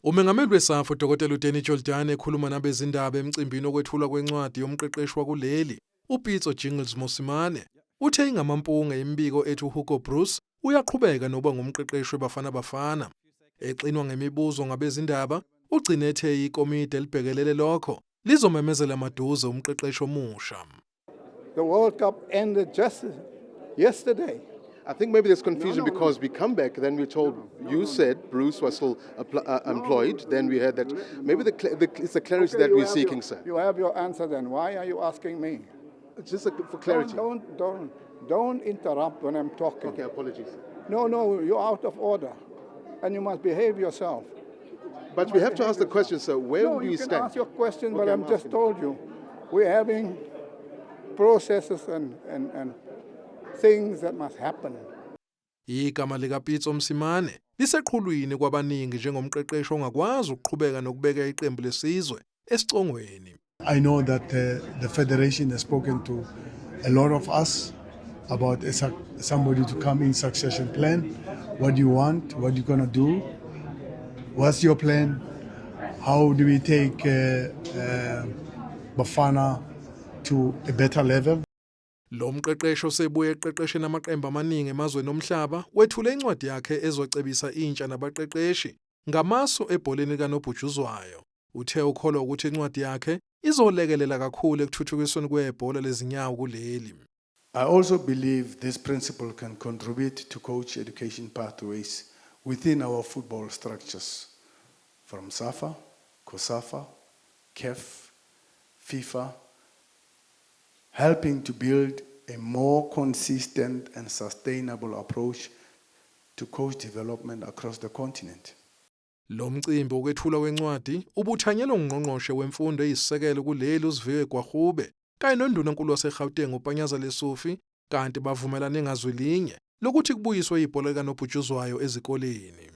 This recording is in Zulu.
Umengameli weSAFA uDkt Danny Jordaan ekhuluma nabezindaba emcimbini okwethulwa kwencwadi yomqeqeshi wakuleli, uPitso Jingles Mosimane, uthe ingamampunge imibiko ethi uHugo Broos uyaqhubeka nokuba ngumqeqeshi weBafana Bafana. Exinwa ngemibuzo ngabezindaba, ugcine ethe ikomidi elibhekelele lokho lizomemezela maduze umqeqeshi omusha. The World Cup ended just yesterday. I think maybe there's confusion because we come back, then we're told, you said Bruce was still employed, then we heard that maybe it's the clarity that we're seeking, sir. You have your answer then. Why are you asking me? It's just for clarity. Don't interrupt when I'm talking. Okay, apologies. No, you're out of order and you must behave yourself. But we have to ask the question, sir, where do you stand? You can ask your question, but Okay, I'm just told you. We're having processes and things that must happen. Igama likaPitso Mosimane liseqhulwini kwabaningi njengomqeqeshi ongakwazi ukuqhubeka nokubeka iqembu lesizwe esicongweni. I know that the federation has spoken to a lot of us about somebody to come in succession plan. What do you want? What are you going to do? What's your plan? How do we take Bafana to a better level? Lo mqeqeshi osebuye eqeqesheni amaqembu amaningi emazweni omhlaba wethule incwadi yakhe ezocebisa intsha nabaqeqeshi ngamasu ebholeni kanobhutshuzwayo. Uthe ukholwa ukuthi incwadi yakhe izolekelela kakhulu ekuthuthukisweni kwebhola lezinyawo kuleli. I also believe this principle can contribute to coach education pathways within our football structures, from SAFA, COSAFA, CAF, FIFA, helping to build a more consistent and sustainable approach to coach development across the continent. Lo mcimbi okwethula kwencwadi ubuthanyelwa ngqongqoshe wemfundo eyisisekelo kuleli uSiviwe Gwarube kanye noNdunankulu waseGauteng uPanyaza Lesufi, kanti bavumelane ngazwi linye lokuthi kubuyiswe ibhola likanobhutshuzwayo ezikoleni.